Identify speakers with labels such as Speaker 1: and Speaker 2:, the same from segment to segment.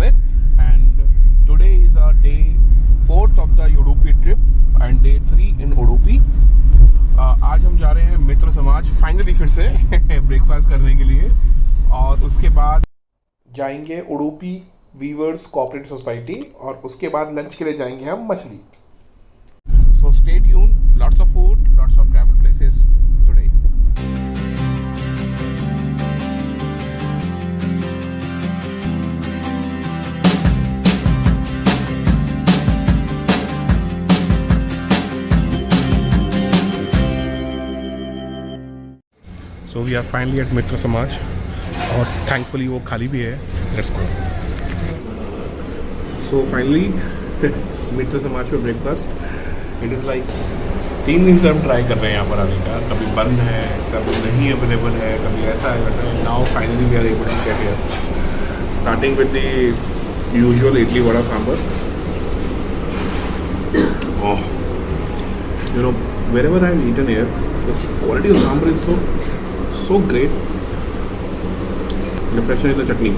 Speaker 1: Amit, and today is our day 4th of the Udupi trip and day 3 in Udupi. आज हम जा रहे हैं मित्र समाज फाइनली फिर से ब्रेकफास्ट करने के लिए, और उसके बाद जाएंगे उडुपी वीवर्स कोऑपरेटिव सोसाइटी, और उसके बाद लंच के लिए जाएंगे हम मछली. So stay tuned, lots of food, lots of travel places today. So we are finally at Mitra Samaj, और थैंकफुली वो खाली भी है. Let's go. सो फाइनली मित्र समाज पे ब्रेकफास्ट. इट इज़ लाइक 3 दिन से हम ट्राई कर रहे हैं यहाँ पर आने का. कभी बंद है, कभी नहीं अवेलेबल है, कभी ऐसा है वैसा है. Now finally we are able to get here, starting with the usual idli vada sambar. Oh, you know, wherever I've eaten here, the quality of sambar is so great. The freshness in the chutney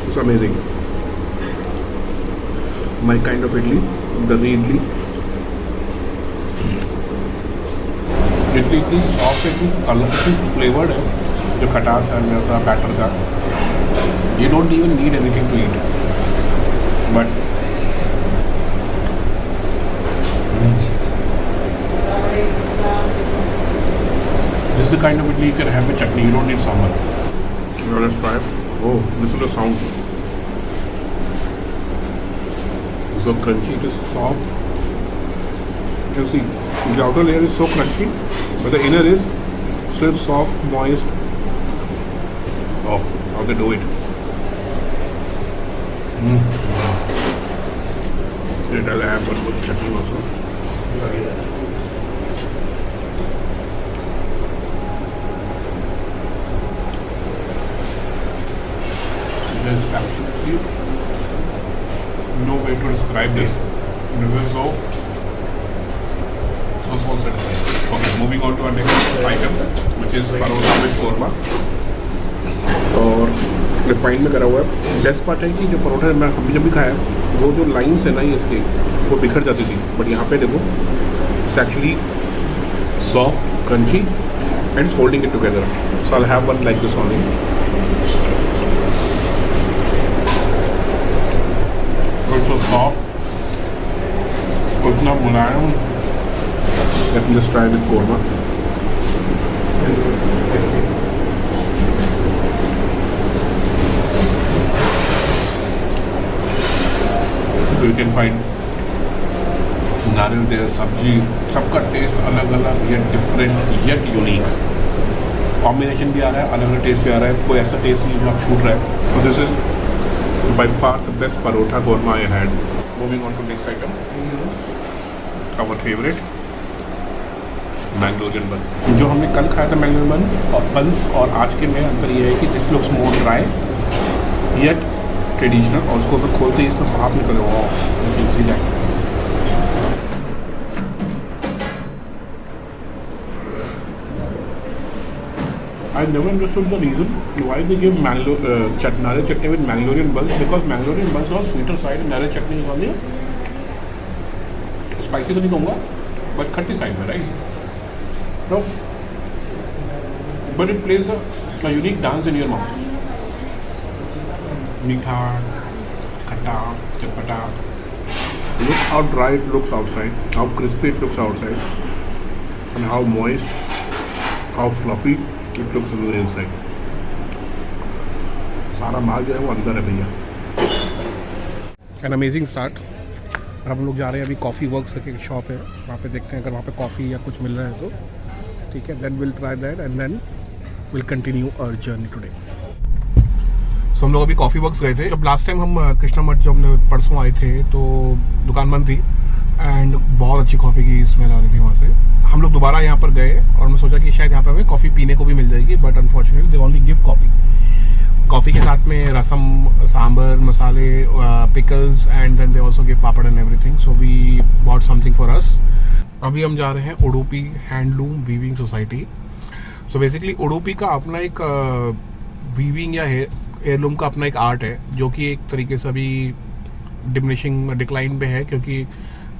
Speaker 1: is amazing. My kind of idli, the idli. इतनी soft, इतनी colour, इतनी flavoured है. जो खटास है जैसा batter का, you don't even need anything to eat. But this is the kind of idli you can have with chutney. You don't need sambar. Now let's try it. Oh, listen to the sound. It's so crunchy. It is soft. You can see the outer layer is so crunchy, but the inner is still soft, moist. Oh, how they do it. I'll have one with chutney also. There's absolutely no way to describe this. This is so satisfying. Okay, moving on to our next item, which is parota with korma. और refined में करा हुआ है. Best part है कि जो परोठा मैं अभी जब भी खाया, वो जो लाइन्स है ना इसके, वो बिखर जाती थी. बट यहाँ पे देखो, it's actually soft, crunchy, and it's holding it together. So I have one like this only. So soft, उतना मुलायम. Let me just try with korma. So you can find नारियल तेल, सब्जी, सबका टेस्ट अलग अलग, yet different, yet unique. Combination भी आ रहा है, अलग अलग टेस्ट भी आ रहा है. कोई ऐसा टेस्ट नहीं जो आप छूट रहा है. So this is by far the best parotha korma I had. Moving on to next item, our favorite Mangalorean bun. जो हमने कल खाया था Mangalorean bun और बंस, और आज के में अंतर ये है कि this looks more dry yet traditional. और उसको अगर खोलते ही इसमें भाप निकल रहा है. You can see that. I never understood the reason why they give naral chutney with Mangalorean buns, because Mangalorean buns are sweeter side and naral chutney is on the spicy तो नहीं कहूँगा, but खट्टी side में, right? No, but it plays a unique dance in your mouth. मीठा, खट्टा, चटपटा. Look how dry it looks outside, how crispy it looks outside, and how moist, how fluffy it looks on the inside. सारा माल जो है वो अंदर है भैया. An amazing start. और हम लोग जा रहे हैं अभी कॉफ़ी वर्क्स की एक शॉप है, वहाँ पे देखते हैं अगर वहाँ पे कॉफ़ी या कुछ मिल रहा है तो ठीक है. Then will try that and then will continue our journey today. So हम लोग अभी कॉफ़ी वर्क्स गए थे. जब लास्ट टाइम हम कृष्णा मठ, जब हमने परसों आए थे तो दुकान बंद थी एंड बहुत अच्छी कॉफ़ी की स्मेल आ रही थी वहाँ से. हम लोग दोबारा यहाँ पर गए और मैं सोचा कि शायद यहाँ पे हमें कॉफ़ी पीने को भी मिल जाएगी, but unfortunately they only give coffee. Coffee के साथ में रसम, सांबर, मसाले, pickles, and then they also give papad and everything. So we bought something for us. अभी हम जा रहे हैं Udupi handloom weaving society. So basically Udupi का अपना एक वीविंग या हेयरलूम का अपना एक आर्ट है जो कि एक तरीके से अभी डिमिनिशिंग डिक्लाइन पे है, क्योंकि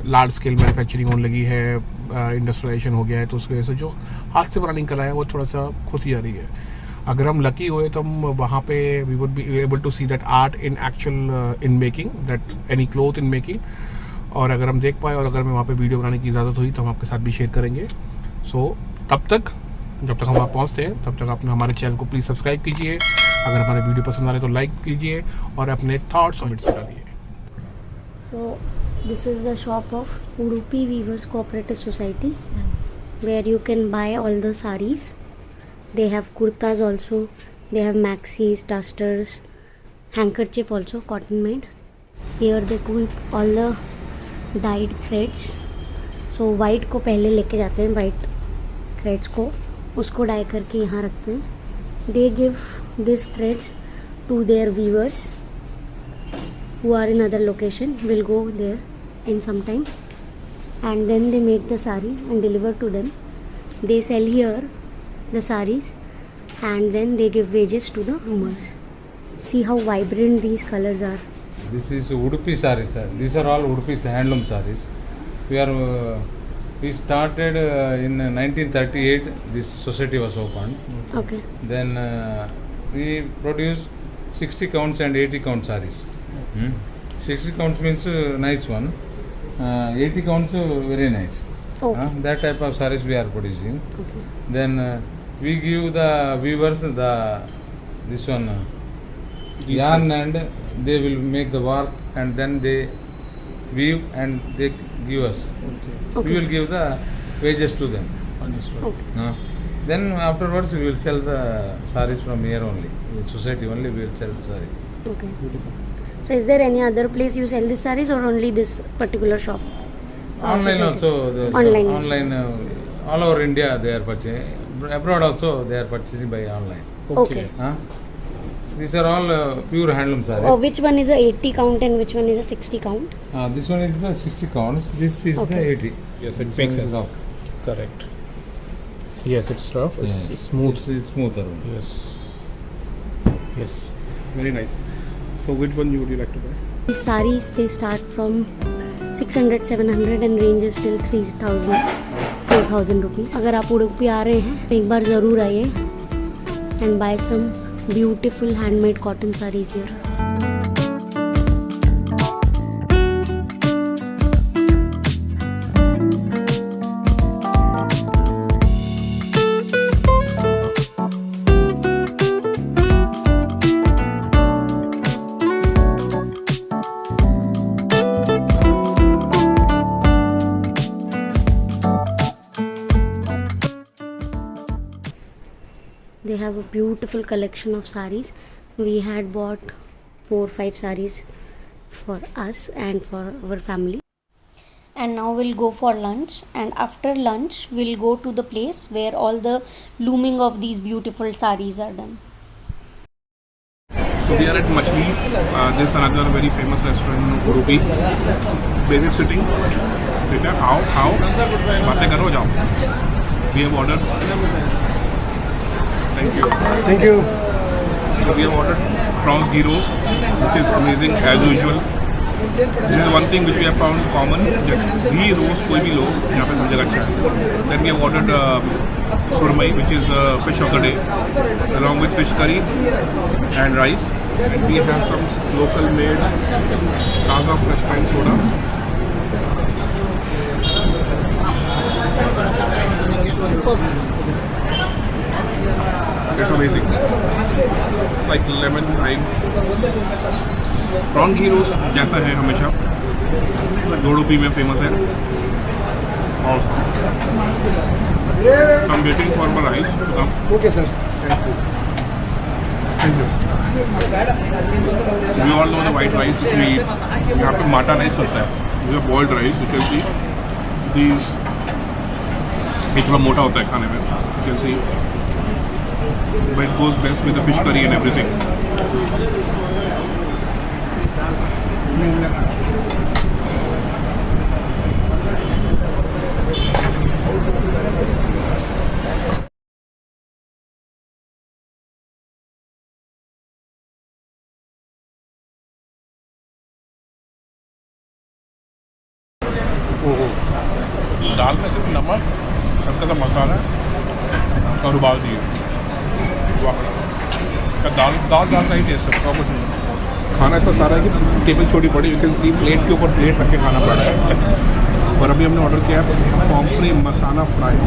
Speaker 1: लार्ज स्केल मैन्युफैक्चरिंग होने लगी है, इंडस्ट्रियलाइजेशन हो गया है, तो उसकी वजह से जो हाथ से बनाने कला है वो थोड़ा सा खोती जा रही है। अगर हम लकी हुए तो हम वहाँ पे we would be able to see that art in actual in making that any cloth in making, और अगर हम देख पाए और अगर हमें वहाँ पे वीडियो बनाने की इजाज़त हुई तो हम आपके साथ भी शेयर करेंगे। सो तब तक जब तक हम वहाँ पहुँचते हैं तब तक आप हमारे चैनल को प्लीज़ सब्सक्राइब कीजिए, अगर हमारे वीडियो पसंद आ रहे तो लाइक कीजिए और अपने थॉट्स कमेंट्स डालिए।
Speaker 2: So this is the shop of Udupi Weavers Cooperative Society, where you can buy all the saris. They have kurtas also, they have maxis, dusters, handkerchief also, cotton made. Here they keep all the dyed threads. So white को पहले लेके जाते हैं, white threads को उसको die करके यहाँ रखते हैं। They give these threads to their weavers who are in other location, will go there in some time, and then they make the sari and deliver to them. They sell here the saris and then they give wages to the hummers. See how vibrant these colors are.
Speaker 3: This is Udupi saris, sir. These are all Udupi handloom saris. We started in 1938. This society was opened.
Speaker 2: Okay.
Speaker 3: Then we produce 60 counts and 80 count saris. 60 counts means nice one. 80 counts very nice.
Speaker 2: Okay.
Speaker 3: That type of saris we are producing.
Speaker 2: Okay.
Speaker 3: Then we give the weavers this one yarn, and they will make the work, and then they weave and they give us.
Speaker 2: Okay.
Speaker 3: We will give the wages to them.
Speaker 2: Okay.
Speaker 3: Then afterwards we will sell the saris from here only. In society only we will sell the sari.
Speaker 2: Okay. So is there any other place you sell these saris or only this particular shop?
Speaker 3: Online
Speaker 2: society?
Speaker 3: also.
Speaker 2: Online.
Speaker 3: Online all over India they are purchasing. Abroad also they are purchasing by online.
Speaker 2: Okay.
Speaker 3: These are all pure handloom saris.
Speaker 2: Oh, which one is a 80 count and which one is a 60 count?
Speaker 3: This one is the 60 counts. This is
Speaker 2: Okay.
Speaker 3: the 80.
Speaker 1: Yes, it
Speaker 3: This
Speaker 1: makes
Speaker 3: one is
Speaker 1: sense.
Speaker 3: rough.
Speaker 1: Correct. Yes, it's rough. It's
Speaker 3: Yeah.
Speaker 1: smooth.
Speaker 3: It's smoother.
Speaker 1: Yes. Yes. Very nice. So which one would you like to buy?
Speaker 2: These saris, they start from 600, 700 and ranges till 3000, 4000 rupees. अगर आप उडुपी आ रहे हैं तो एक बार ज़रूर आइए and buy some beautiful handmade cotton saris here. They have a beautiful collection of saris. We had bought 4-5 saris for us and for our family. And now we'll go for lunch, and after lunch we'll go to the place where all the looming of these beautiful saris are done.
Speaker 1: So we are at Machli's. This is another very famous restaurant in Udupi. Basic sitting. ठीक है, आओ बातें करो, जाओ. We have ordered. Thank you.
Speaker 4: Thank you.
Speaker 1: So we have ordered prawns ghee roast, which is amazing as usual. This is one thing which we have found common. that ghee roast कोई भी लो यहाँ पे सब जगह अच्छा है. Then we have ordered surmai, which is fish of the day, along with fish curry and rice. And we have some local made taza fresh lime soda. It's amazing. It's like lemon lime. Prawn ghee roast जैसा है हमेशा उडुपी में famous है. Also, I'm waiting for my rice to come.
Speaker 4: Okay, sir.
Speaker 1: Thank you. We all know the white rice we eat. यहाँ पे माटा rice होता है. We have boiled rice. You can see these. ये थोड़ा मोटा होता है खाने में. You can see. But it goes best with the fish curry and everything. ओहो, दाल में सिर्फ नमक, हल्का सा मसाला और उबाल दिए। वाह, दाल दाल दाल का ही टेस्ट है और कुछ नहीं। खाना इतना सारा है कि टेबल छोटी पड़ी, यू कैन सी प्लेट के ऊपर प्लेट रख के खाना पड़ रहा है। और अभी हमने ऑर्डर किया है pomfret masala fry.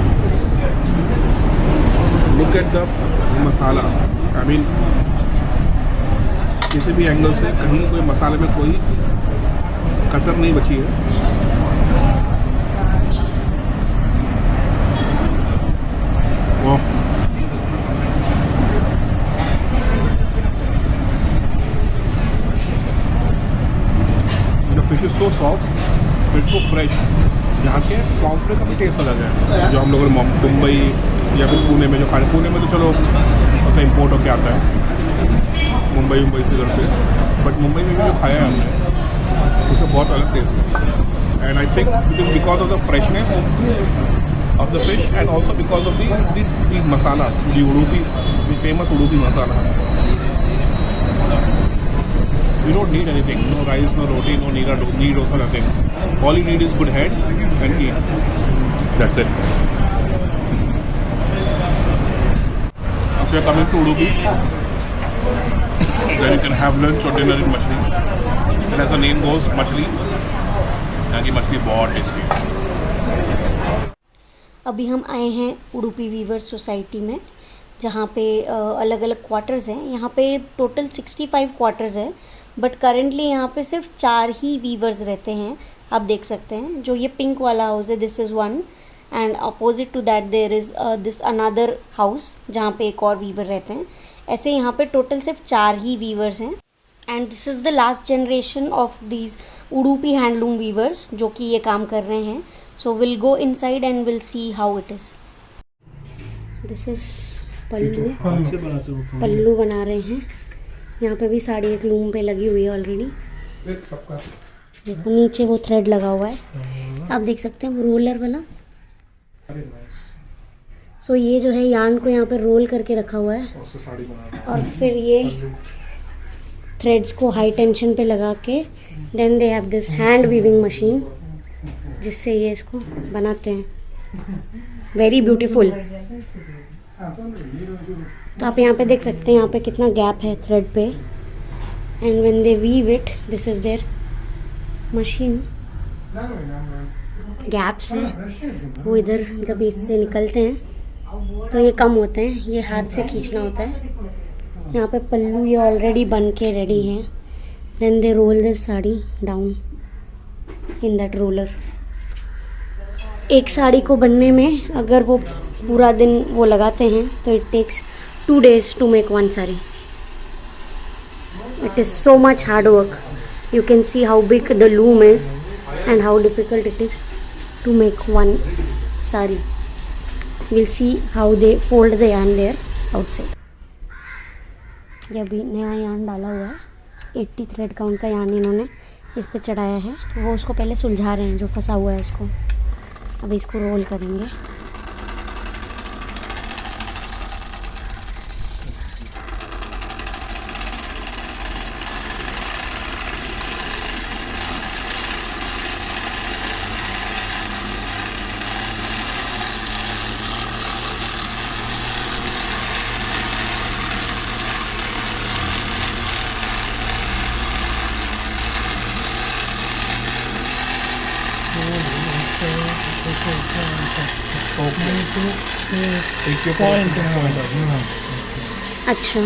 Speaker 1: Look at the masala, I mean किसी भी एंगल से कहीं कोई मसाले में कोई कसर नहीं बची है। वाह, fish is so soft, fish so fresh. यहाँ के पॉम्फ्रेट का भी टेस्ट अलग है, जो हम लोगों ने मुंबई या फिर पुणे में जो खाने, पुणे में तो चलो ऐसा इम्पोर्ट होके आता है मुंबई से इधर से, बट मुंबई में भी जो खाया है हमने उसका बहुत अलग टेस्ट है। And I think it is because of the freshness of the fish and also because of the masala, the Udupi, the famous Udupi masala. You don't need anything, no rice, no roti, no need dosa, nothing. All you need is good hands and eat. That's it. If you are coming to Udupi, then you can have lunch or dinner in Machli. And as the name goes, Machli, यहाँ की मछली बहुत tasty है।
Speaker 2: अभी हम आए हैं Udupi viewers society में, जहाँ पे अलग अलग क्वार्टर्स हैं। यहाँ पे टोटल 65 क्वार्टर्स है, बट करेंटली यहाँ पे सिर्फ 4 ही वीवर्स रहते हैं। आप देख सकते हैं जो ये पिंक वाला हाउस है, this is one, and opposite to that there is this another house जहाँ पे एक और वीवर रहते हैं। ऐसे यहाँ पे टोटल सिर्फ 4 ही वीवर्स हैं, and this is the last generation of these Udupi handloom weavers जो कि ये काम कर रहे हैं। So will go inside and will see how it is. This is pallu बना रहे हैं। यहाँ पे भी साड़ी एक लूम पे लगी हुई है ऑलरेडी। देखो नीचे वो थ्रेड लगा हुआ है, आप देख सकते हैं वो रोलर वाला। सो ये जो है यार्न को यहाँ पे रोल करके रखा हुआ है और फिर ये थ्रेड्स को हाई टेंशन पे लगा के then they have this hand weaving machine जिससे ये इसको बनाते हैं। Very beautiful. तो आप यहाँ पे देख सकते हैं यहाँ पे कितना गैप है थ्रेड पे, and when they weave it, this is their machine. Gaps हैं वो इधर जब इससे निकलते हैं तो ये कम होते हैं, ये हाथ से खींचना होता है। यहाँ पे पल्लू ये ऑलरेडी बन के रेडी है। Then they roll this sari down in that roller. एक साड़ी को बनने में अगर वो पूरा दिन वो लगाते हैं तो it takes 2 days to make one saree. It is so much hard work. You can see how big the loom is and how difficult it is to make one saree. We'll see how they fold the yarn there outside. ये अभी नया yarn डाला हुआ है, 80 thread count का yarn इन्होंने इस पे चढ़ाया है। वो उसको पहले सुलझा रहे हैं जो फंसा हुआ है उसको। अभी इसको रोल करेंगे। अच्छा,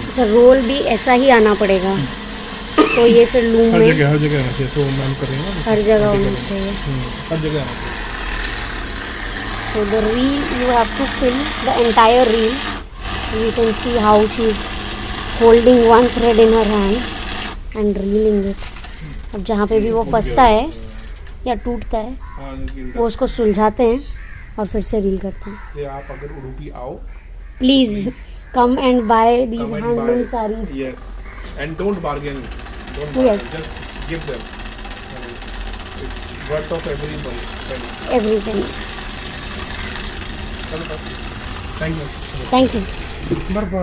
Speaker 2: अच्छा रोल भी ऐसा ही आना पड़ेगा। तो ये फिर लूम में
Speaker 1: हर जगह आना चाहिए। तो मैम कर रहे हैं ना,
Speaker 2: हर जगह होना चाहिए।
Speaker 1: हर जगह आना चाहिए।
Speaker 2: So the reel, you have to fill the entire reel. You can see how she is holding one thread in her hand and reeling it. अब जहाँ पे भी वो फंसता है या टूटता है वो उसको सुलझाते हैं और फिर से रील करते हैं।
Speaker 1: ये आप अगर उडुपी आओ,
Speaker 2: please come and buy these handloom saris.
Speaker 1: Yes, and don't bargain, don't
Speaker 2: Yes.
Speaker 1: Just give them. It's worth of every money,
Speaker 2: everything.
Speaker 1: Thank you,
Speaker 2: thank you.
Speaker 1: बर्फा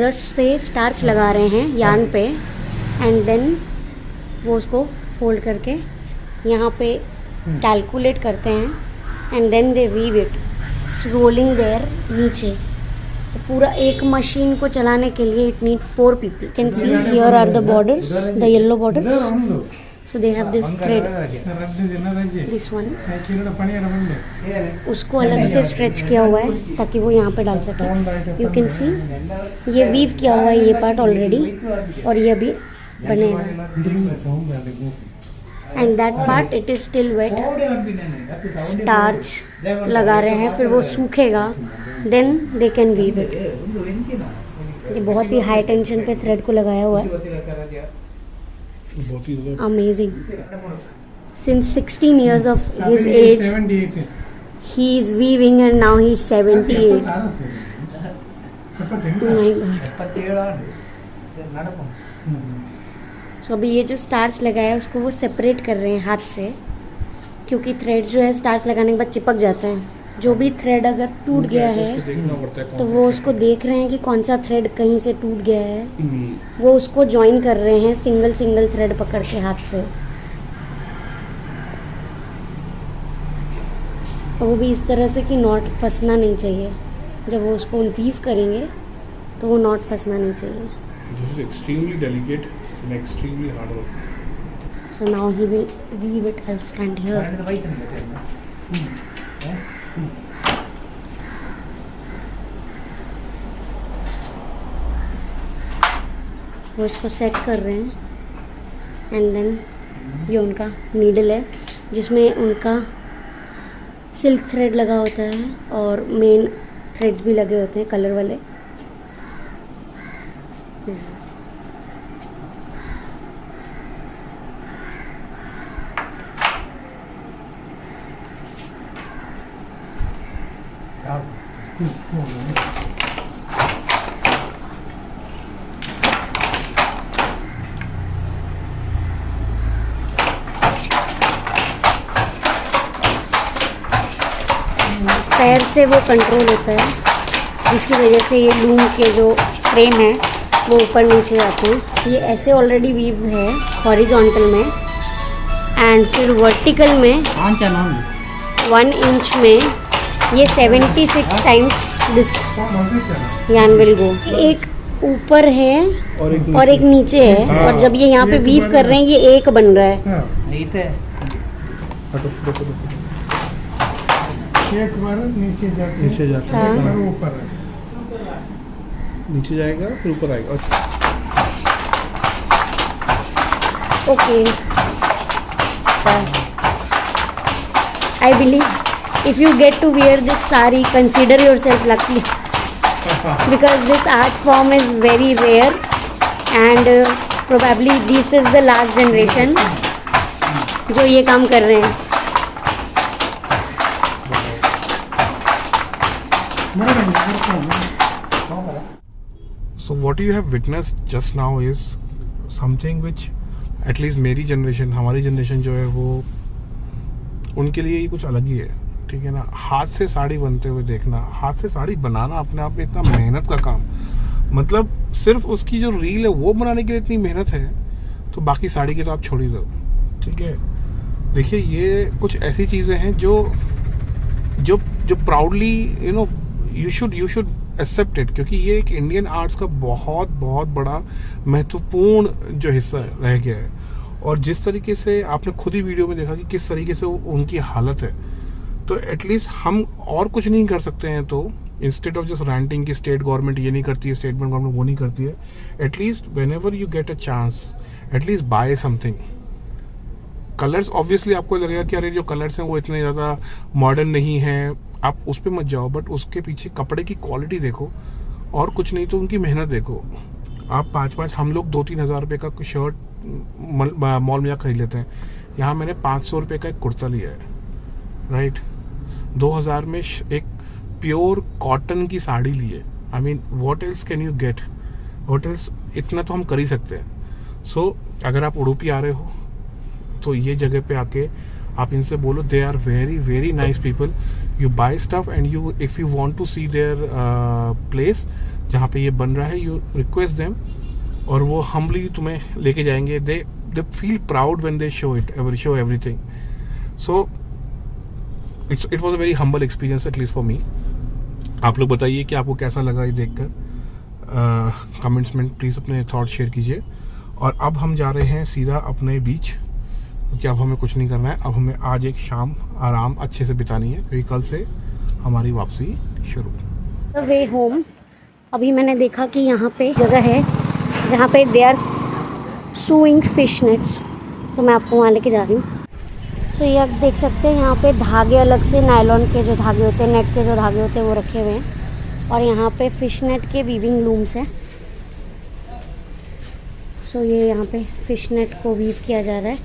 Speaker 2: ब्रश से स्टार्च लगा रहे हैं यार्न पे एंड देन वो उसको फोल्ड करके यहाँ पे कैलकुलेट करते हैं and then they weave it, it's rolling there नीचे। तो पूरा एक मशीन को चलाने के लिए it need 4 people। Can see here are the borders, the yellow borders. So they have this thread, this one, उसको अलग से स्ट्रेच किया हुआ है ताकि वो यहाँ पे डाल सके। यू कैन सी ये वीव किया हुआ है ये पार्ट ऑलरेडी, और ये अभी बनेगा। And that part it is still wet, starch लगा रहे हैं, फिर वो सूखेगा, then they can weave it. ये बहुत ही हाई टेंशन पे थ्रेड को लगाया हुआ है, amazing. Since 16 years of his age he is weaving and now he is 78. My God. So अभी ये जो स्टार्च लगाया है उसको वो सेपरेट कर रहे हैं हाथ से, क्योंकि थ्रेड जो है स्टार्च लगाने के बाद चिपक जाता है। जो भी थ्रेड अगर टूट गया है तो वो उसको देख रहे हैं कि कौन सा थ्रेड कहीं से टूट गया है, वो उसको ज्वाइन कर रहे हैं सिंगल सिंगल थ्रेड पकड़ के हाथ से। और वो भी इस तरह से कि नॉट फंसना नहीं चाहिए। जब वो उसको वीव करेंगे तो वो नॉट फंसना नहीं चाहिए।
Speaker 1: This is extremely delicate and extremely hard work.
Speaker 2: So now he will weave it. I'll stand here. वो इसको सेट कर रहे हैं एंड देन ये उनका नीडल है जिसमें उनका सिल्क थ्रेड लगा होता है और मेन थ्रेड्स भी लगे होते हैं कलर वाले। पैर से वो कंट्रोल होता है जिसकी वजह से ये लूम के जो फ्रेम है वो ऊपर नीचे आते हैं। ये ऐसे ऑलरेडी वीव है हॉरिजॉन्टल में एंड फिर वर्टिकल में 1 इंच में ये 76 times this yarn will go. एक ऊपर है और एक नीचे है। हाँ। और जब ये यहाँ पे वीव कर रहे हैं ये एक बन रहा है। हाँ।
Speaker 4: एक बार नीचे जाता है, हाँ। ऊपर
Speaker 1: नीचे जाएगा फिर ऊपर आएगा।
Speaker 2: Okay, I believe if you get to wear this sari consider yourself lucky because this art form is very rare and probably this is the last generation जो ये काम कर रहे हैं।
Speaker 1: So what you have witnessed just now is something which at least मेरी generation, हमारी generation जो है वो उनके लिए ये कुछ अलग ही है, ठीक है ना। हाथ से साड़ी बनते हुए देखना, हाथ से साड़ी बनाना अपने आप में इतना मेहनत का काम, मतलब सिर्फ उसकी जो रील है वो बनाने के लिए इतनी मेहनत है तो बाकी साड़ी की तो आप छोड़ ही दो, ठीक है। देखिए ये कुछ ऐसी चीज़ें हैं जो जो जो proudly you should accept it, क्योंकि ये एक इंडियन आर्ट्स का बहुत बहुत बड़ा महत्वपूर्ण जो हिस्सा रह गया है। और जिस तरीके से आपने खुद ही वीडियो में देखा कि किस तरीके से उनकी हालत है, तो एटलीस्ट हम और कुछ नहीं कर सकते हैं। तो इंस्टेड ऑफ जस्ट रैंटिंग की स्टेट गवर्नमेंट ये नहीं करती है, स्टेट गवर्नमेंट वो नहीं करती है, at least whenever you get a chance at least buy something. Colours obviously आपको लगेगा कि अरे जो कलर्स हैं वो इतने ज़्यादा मॉडर्न नहीं हैं, आप उस पर मत जाओ, बट उसके पीछे कपड़े की क्वालिटी देखो और कुछ नहीं तो उनकी मेहनत देखो। आप 5-5 हम लोग 2-3 हज़ार रुपये का शर्ट मॉल में खरीद लेते हैं, यहाँ मैंने 500 रुपये का एक कुर्ता लिया है, राइट। 2000 में एक प्योर कॉटन की साड़ी ली है। I mean what else can you get, what else, इतना तो हम कर ही सकते हैं। सो अगर आप उडुपी आ रहे हो तो ये जगह पे आके आप इनसे बोलो, they are very very nice people, you buy stuff and you if you want to see their place जहाँ पे ये बन रहा है, यू रिक्वेस्ट देम और वो हम्बली तुम्हें लेके जाएंगे. They feel proud when they show everything. So it was a very humble experience, at least for me. आप लोग बताइए कि आपको कैसा लगा ये देखकर. कमेंट्स में प्लीज़ अपने थॉट शेयर कीजिए. और अब हम जा रहे हैं सीधा अपने बीच, क्योंकि अब हमें कुछ नहीं करना है. अब हमें आज एक शाम आराम अच्छे से बितानी है, क्योंकि कल से हमारी वापसी शुरू.
Speaker 2: The way home. अभी मैंने देखा कि यहाँ पे जगह है जहाँ पे they are sewing fish nets, तो मैं आपको वहाँ लेके जा रही हूँ. सो ये आप देख सकते हैं यहाँ पे धागे अलग से, नायलॉन के जो धागे होते हैं, नेट के जो धागे होते हैं वो रखे हुए हैं. और यहाँ पे फिश नेट के वीविंग लूम्स हैं. सो ये यहाँ पे फिश नेट को वीव किया जा रहा है.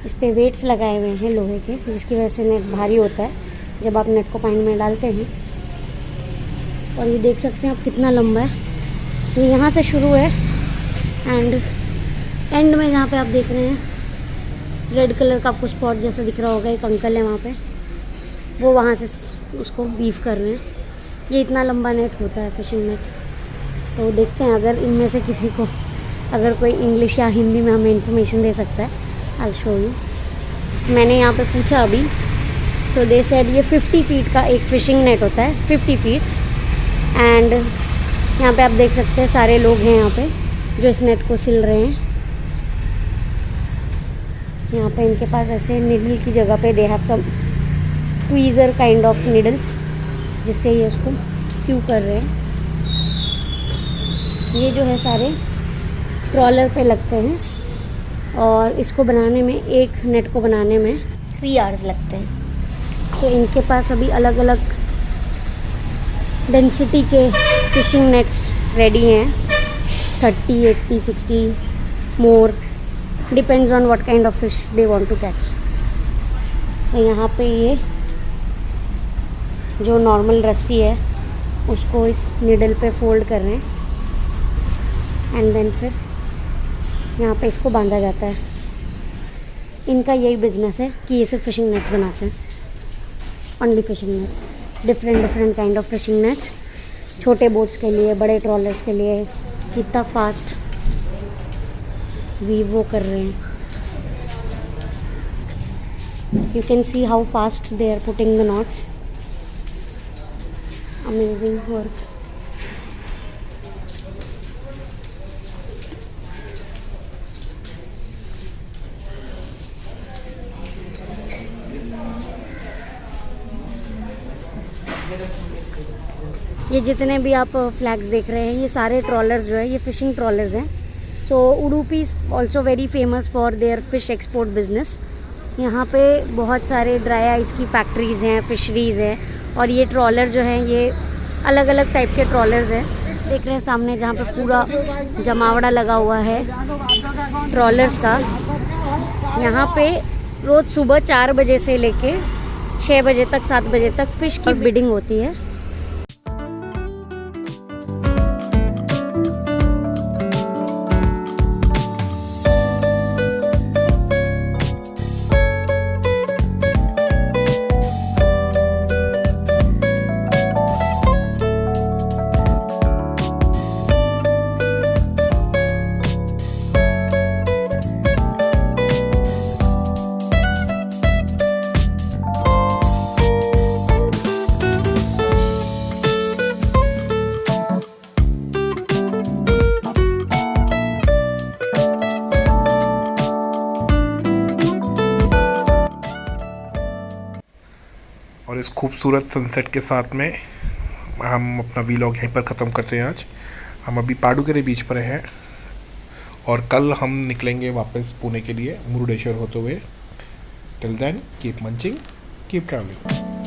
Speaker 2: इस पे वेट्स लगाए हुए हैं लोहे के, जिसकी वजह से नेट भारी होता है जब आप नेट को पानी में डालते हैं. और ये देख सकते हैं आप कितना लंबा है. ये यहाँ से शुरू है एंड एंड में जहाँ पे आप देख रहे हैं रेड कलर का आपको स्पॉट जैसा दिख रहा होगा, एक अंकल है वहाँ पे, वो वहाँ से उसको वीव कर रहे हैं. ये इतना लंबा नेट होता है, फिशिंग नेट. तो देखते हैं अगर इनमें से किसी को, अगर कोई इंग्लिश या हिंदी में हमें इन्फॉर्मेशन दे सकता है, आई शो यू. मैंने यहाँ पे पूछा अभी. सो दे सेड ये 50 फीट का एक फिशिंग नेट होता है, 50 फीट्स. एंड यहाँ पे आप देख सकते हैं सारे लोग हैं यहाँ पे जो इस नेट को सिल रहे हैं. यहाँ पे इनके पास ऐसे निडल की जगह पे they have some tweezer kind of needles, जिससे ये उसको स्यू कर रहे हैं. ये जो है सारे ट्रॉलर पे लगते हैं और इसको बनाने में, एक नेट को बनाने में 3 आवर्स लगते हैं. तो इनके पास अभी अलग अलग डेंसिटी के फिशिंग नेट्स रेडी हैं, 30, 80, 60 more, depends on what kind of fish they want to catch. तो यहाँ पे ये जो नॉर्मल रस्सी है उसको इस निडल पे फोल्ड कर रहे हैं एंड देन फिर यहाँ पे इसको बांधा जाता है. इनका यही बिजनेस है कि ये सिर्फ फिशिंग नेट्स बनाते हैं, only fishing nets, different kind of fishing nets, छोटे बोट्स के लिए, बड़े ट्रॉलर्स के लिए. कितना फास्ट वीव वो कर रहे हैं. You can see how fast they are putting the knots. Amazing work. ये जितने भी आप फ्लैग्स देख रहे हैं, ये सारे ट्रॉलर्स जो है ये फ़िशिंग ट्रॉलर्स हैं. So Udupi is also very famous for their fish export business. यहाँ पे बहुत सारे ड्राई आइस की फैक्ट्रीज़ हैं, फिशरीज़ हैं. और ये ट्रॉलर जो हैं ये अलग अलग टाइप के ट्रॉलर्स हैं. देख रहे हैं सामने जहाँ पे पूरा जमावड़ा लगा हुआ है ट्रॉलर्स का. यहाँ पे रोज़ सुबह 4 बजे से लेके 6 बजे तक, 7 बजे तक फ़िश की बिडिंग होती है.
Speaker 1: और इस खूबसूरत सनसेट के साथ में हम अपना वीलॉग यहीं पर ख़त्म करते हैं. आज हम अभी पाडुकेरे बीच पर हैं और कल हम निकलेंगे वापस पुणे के लिए मुरुडेश्वर होते हुए. Till then keep munching, keep travelling.